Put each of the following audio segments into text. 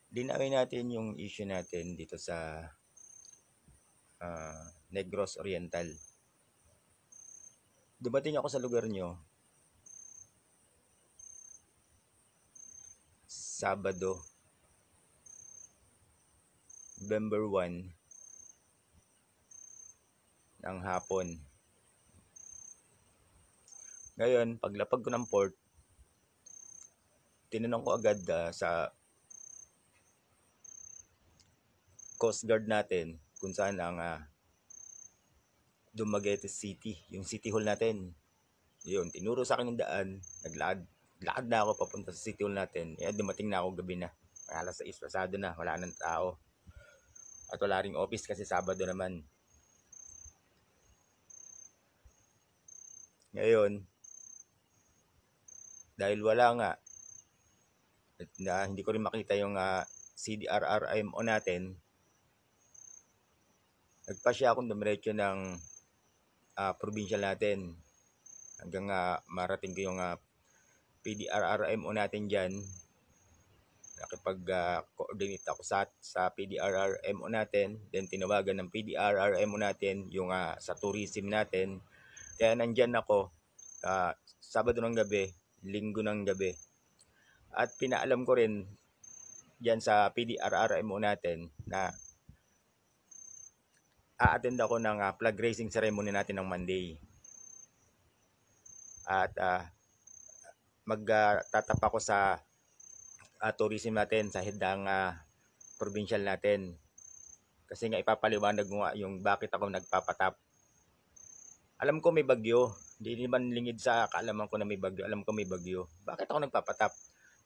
Linawin natin yung issue natin dito sa Negros Oriental. Dumating ako sa lugar nyo Sabado, November 1 ng hapon. Ngayon, paglapag ko ng port, tinanong ko agad sa Coast Guard natin kung saan ang Dumaguete City, yung City Hall natin. Yun, tinuro sa akin yung daan, lakad na ako papunta sa City Hall natin. Dumating na ako gabi na. Alas 6 pasado na, wala nang tao. At wala ring office kasi Sabado naman. Ngayon, dahil wala nga, at hindi ko rin makita yung CDRRMO natin, nagpasya akong dumiretso ng provincial natin hanggang marating ko yung PDRRMO natin dyan. Nakipag-coordinate ako sa PDRRMO natin, then tinawagan ng PDRRMO natin yung sa tourism natin. Kaya nandyan ako Sabado ng gabi, Linggo ng gabi. At pinaalam ko rin dyan sa PDRRMO natin na a-attend ako ng flag raising ceremony natin ng Monday. At magtatap ako sa tourism natin sa hidang provincial natin. Kasi nga ipapaliwanag mo nga yung bakit ako nagpapatap. Alam ko may bagyo. Hindi naman lingid sa kaalaman ko na may bagyo. Alam ko may bagyo. Bakit ako nagpapatap?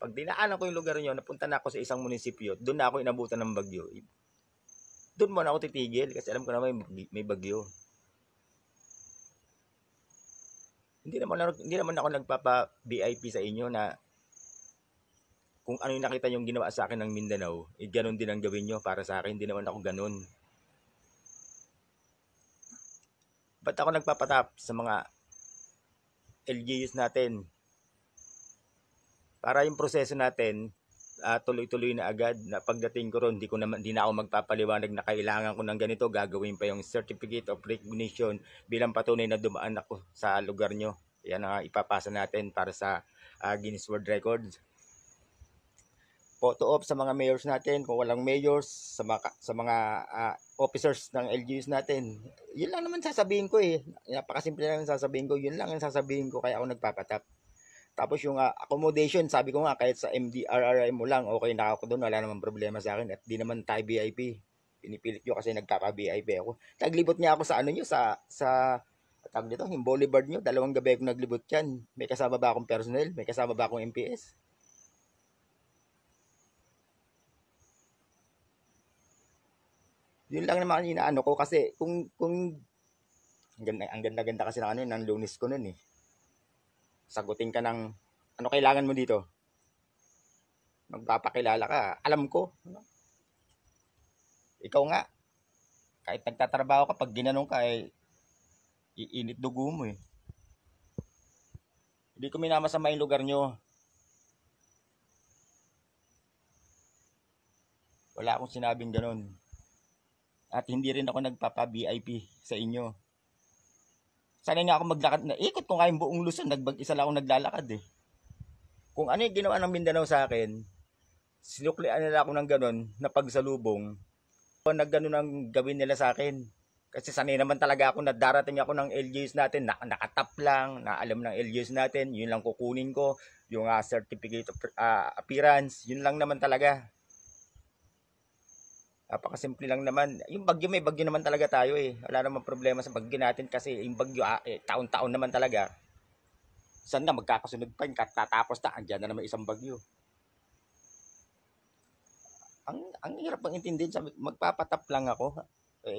Pag dinaanan ko yung lugar nyo, napunta na ako sa isang munisipyo, doon na ako inabutan ng bagyo. Doon muna ako titigil kasi alam ko na may bagyo. Hindi naman ako nagpapa-VIP sa inyo na kung ano yung nakita yung ginawa sa akin ng Mindanao, ganun din ang gawin nyo para sa akin. Hindi naman ako ganun. Ba't ako nagpapatap sa mga LGUs natin? Para yung proseso natin tuloy-tuloy na agad. Na pagdating ko ron, di na ako magpapaliwanag na kailangan ko ng ganito, gagawin pa yung certificate of recognition bilang patunay na dumaan ako sa lugar nyo. Yan ang ipapasa natin para sa Guinness World Records. Photo op sa mga mayors natin, kung walang mayors, sa mga officers ng LGUs natin. Yun lang naman sasabihin ko eh. Napakasimple lang sasabihin ko. Yun lang ang sasabihin ko kaya ako nagpapatap. Tapos yung accommodation, sabi ko nga kahit sa MDRRI mo lang, okay na ako doon, wala namang problema sa akin at di naman tayo VIP. Pinipilit nyo kasi nagkaka-VIP ako. Naglibot niya ako sa ano nyo, sa tag dito, yung boulevard nyo, 2 gabi ako naglibot yan. May kasama ba akong personnel? May kasama ba akong MPS? Yun lang naman inaano ko kasi kung ang ganda kasi ng ano ng Lunes ko noon eh. Sagutin ka ng ano kailangan mo dito? Magpapakilala ka. Alam ko. Ikaw nga. Kahit nagtatrabaho ka, pag ginanong ka, iinit dugo mo eh. Hindi ko minamasama yung lugar nyo. Wala akong sinabing ganun. At hindi rin ako nagpapa-VIP sa inyo. Sanay nga ako maglakad na. Ikot ko nga yung buong Luzon. Isa lang ako naglalakad eh. Kung ano yung ginawa ng Mindanao sa akin, sinuklian nila ako ng ganun na pagsalubong. Nagganon ang gawin nila sa akin. Kasi sanay naman talaga ako na darating ako ng LGUs natin, nakatap lang, na alam ng LGUs natin, yun lang kukunin ko, yung certificate of appearance, yun lang naman talaga. Napakasimple lang naman. Yung bagyo, may bagyo naman talaga tayo eh. Wala namang problema sa bagyo natin kasi yung bagyo, taon-taon naman talaga. Saan na magkakasunod pa, tatapos na, andyan na naman isang bagyo. Ang hirap pang intindihin, sabi, magpapatap lang ako.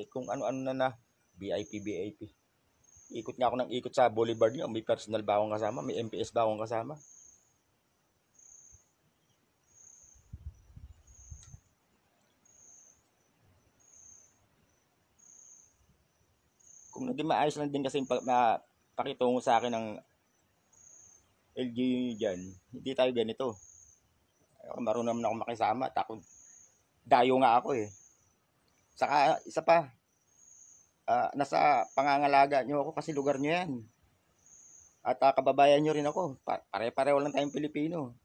Kung ano-ano na VIP. Ikot nga ako ng ikot sa boulevard niyo. May personal ba akong kasama? May MPS ba akong kasama? Kung naging maayos lang din kasi pakitungo sa akin ng LGU dyan, hindi tayo ganito. Marunong naman ako makisama. Dayo nga ako eh. Saka isa pa, nasa pangangalaga nyo ako kasi lugar nyo yan. At kababayan nyo rin ako. Pare-pareho lang tayong Pilipino.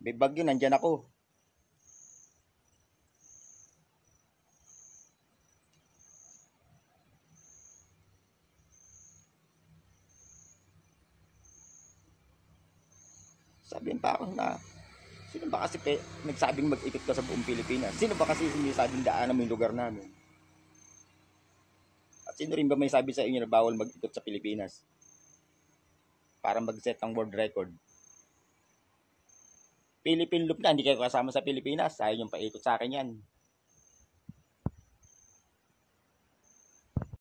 May bagyo, nandyan ako. Sabihin pa ako na, sino ba kasi nagsabing mag-ikot ka sa buong Pilipinas? Sino ba kasi sinasabing daanan mo yung lugar namin? At sino rin ba may sabi sa inyo na bawal mag-ikot sa Pilipinas? Para mag-set ang world record. Philippine Loop na, hindi kayo kasama sa Pilipinas. Sayang yung paikot sa akin yan.